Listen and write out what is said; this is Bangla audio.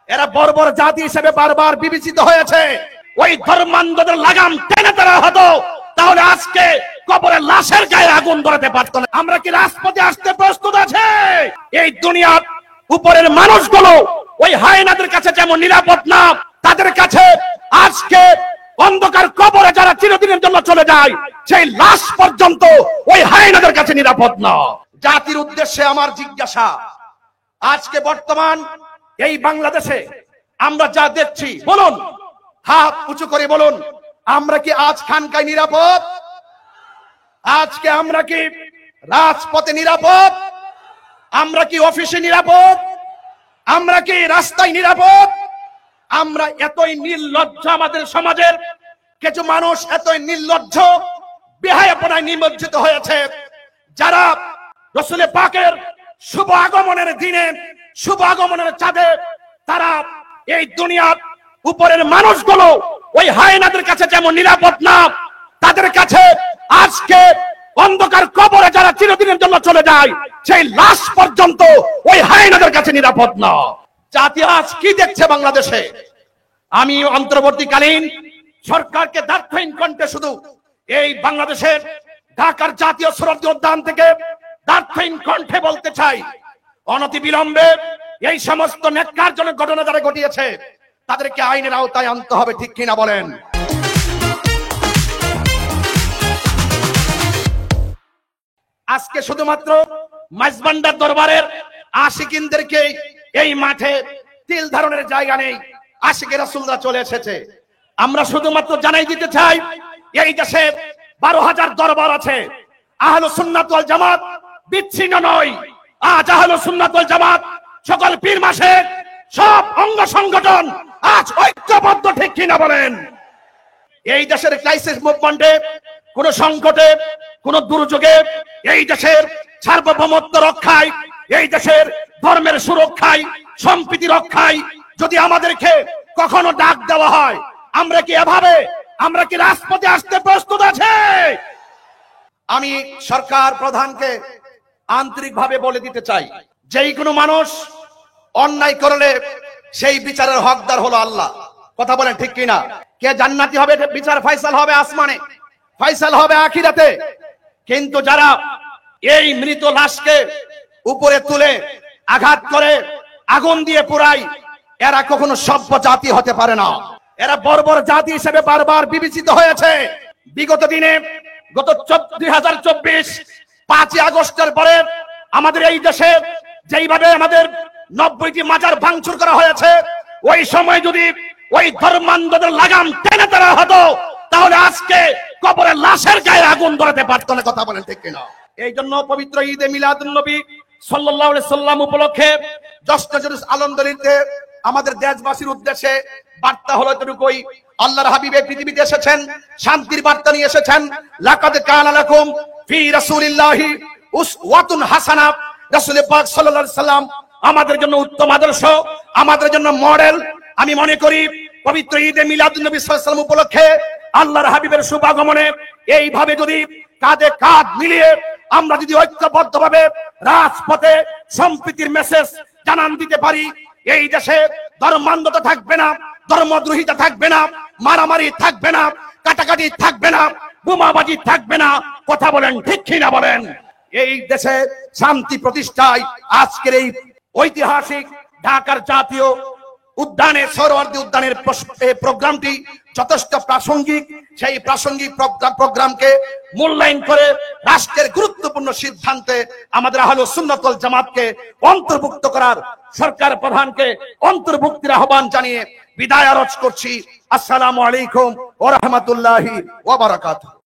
এরা বর্বর জাতি হিসেবে বারবার বিবেচিত হয়েছে। ওই ধর্মান্ধদের লাগাম টেনে ধরা হতো, তাহলে আজকে কবরের লাশের গায়ে আগুন ধরাতে পারত না। আমরা কি রাজপথে আসতে প্রস্তুত আছে? এই দুনিয়ার উপরের মানুষগুলো ওই হায়নাদের কাছে যেমন নিরাপদ না, তাদের কাছে আজকে অন্ধকার কবরে যারা চিরদিনের জন্য চলে যায়, সেই লাশ পর্যন্ত ওই হায়নাদের কাছে নিরাপদ না। জাতির উদ্দেশ্যে আমার জিজ্ঞাসা, আজকে বর্তমান এই বাংলাদেশে আমরা যা দেখছি, বলুন, হাত উঁচু করে বলুন, আমরা কি আজ খানকায় নিরাপদ? আজকে আমরা কি রাজপথে নিরাপদ? আমরা কি অফিসে নিরাপদ? আমরা কি রাস্তায় নিরাপদ? আমরা এতই নির্লজ্জ, আমাদের সমাজের কিছু মানুষ এতই নির্লজ্জ, বেহায়াপনায় নিমজ্জিত হয়েছে, যারা রাসূল পাকের শুভ আগমনের দিনে, শুভ আগমনের চাঁদে তারা এই দুনিয়ার উপরের মানুষগুলো ওই হায়নাদের কাছে যেমন নিরাপদ না, তাদের কাছে আজকে অন্ধকার কবরে যারা চিরদিনের জন্য চলে যায়, সেই লাশ পর্যন্ত ওই হায়নাদের কাছে নিরাপদ না। জাতি আজ কি দেখছে বাংলাদেশে? আমি অন্তর্বর্তীকালীন সরকারকে দার্থহীন কণ্ঠে শুধু এই বাংলাদেশের ঢাকার জাতীয় শরীয়ত উদ্যান থেকে দার্থহীন কণ্ঠে বলতে চাই, অনতি বিলম্বে এই সমস্ত ন্যাক্কারজনক ঘটনা যারা ঘটিয়েছে তাদেরকে আইনের আওতায় আনতে হবে, ঠিক কিনা বলেন? আজকে শুধুমাত্র মাইজবান্ডার দরবারের আশিকিনদেরকে এই মাঠে তিল ধারণের জায়গা নেই, আশিকে রাসূলরা চলে এসেছে। আমরা শুধুমাত্র জানাই দিতে চাই, এই দেশে 12,000 দরবার আছে। আহলুস সুন্নাত ওয়াল জামাত বিচ্ছিন্ন নয়। আজ আহলুস সুন্নাত ওয়াল জামাত সকল পীর মাসের সব অঙ্গ সংগঠন আজ ঐক্যবদ্ধ, ঠিক কিনা বলেন? এই দেশের ক্রাইসিস মুভমেন্টে, কোন সংকটে, কোন দুর্যোগে, এই দেশের সার্বভৌমত্ব রক্ষায়, এই দেশের ধর্মের সুরক্ষায়, সম্প্রীতি রক্ষায় যদি আমাদেরকে কখনো ডাক দেওয়া হয়, আমরা কি এভাবে, আমরা কি রাজপথে আসতে প্রস্তুত আছে? আমি সরকার প্রধানকে আন্তরিকভাবে বলে দিতে চাই, যেই কোনো মানুষ অন্যায় করলে সেই বিচারের হকদার হলো আল্লাহ। কথা বলেন, ঠিক কিনা? কে জান্নাতি হবে, বিচার ফাইসাল হবে আসমানে, ফাইসাল হবে আখিরাতে। কিন্তু যারা এই মৃত লাশকে উপরে তুলে আঘাত করে আগুন দিয়ে পোড়ায়, এরা কখনো সভ্য জাতি হতে পারে না। এরা বর্বর জাতি হিসেবে বারবার বিবেচিত হয়েছে। বিগত দিনে, গত 2024 5ই আগস্টের পরে আমাদের এই দেশে যেইভাবে আমাদের 90টি মাজার ভাঙচুর করা হয়েছে, ওই সময় যদি ওই ধর্মান্ধদের লাগাম টেনে ধরা হতো, তাহলে আজকে কবরের লাশের গায়ে আগুন ধরাতে পারত না। কথা বলেন, ঠিক কিনা? এই জন্য পবিত্র ঈদে মিলাদুন নবী সাল্লাল্লাহু আলাইহি সাল্লাম উপলক্ষে জশ্নে জুলুস আলমদলিতে আমাদের দেশবাসীর উদ্দেশ্যে বার্তা হলো এতটুকুই, আল্লাহর হাবিব এই পৃথিবীতে এসেছেন, শান্তির বার্তা নিয়ে এসেছেন। লাকাদ কানা লাকুম ফি রাসূলিল্লাহি উসওয়াতুন হাসানাহ। রাসূল পাক সাল্লাল্লাহু আলাইহি সাল্লাম আমাদের জন্য উত্তম আদর্শ, আমাদের জন্য মডেল। আমি মনে করি পবিত্র ঈদে মিলাদুন নবী সাল্লাল্লাহু আলাইহি সাল্লাম উপলক্ষে আল্লাহর হাবিবের শুভ আগমনে এইভাবে যদি কাঁধে কাঁধ মিলিয়ে আমরা যদি ঐক্যবদ্ধভাবে রাজপথে সম্প্রীতির মেসেজ জানান দিতে পারি, এই দেশে ধর্মান্ধতা থাকবে না, ধর্মদ্রোহিতা থাকবে না, মারামারি থাকবে না, কাটাকাটি থাকবে না, বোমাবাজি থাকবে না। কথা বলেন, ঠিক কিনা বলেন? এই দেশে শান্তি প্রতিষ্ঠায় আজকের এই ঐতিহাসিক ঢাকার জাতীয় উদ্যানে, সোহরাওয়ার্দী উদ্যানের প্রোগ্রামটি যথেষ্ট প্রাসঙ্গিক। সেই প্রাসঙ্গিক প্রোগ্রামকে মূল্যায়ন করে রাষ্ট্রের গুরুত্বপূর্ণ সিদ্ধান্তে আমাদের আহলুস সুন্নাত ওয়াল জামাতকে অন্তর্ভুক্ত করার সরকার প্রধানকে অন্তর্ভুক্তির আহ্বান জানিয়ে বিদায় আরজ করছি। আসসালামু আলাইকুম ওয়া রাহমাতুল্লাহি ওয়া বারাকাতুহু।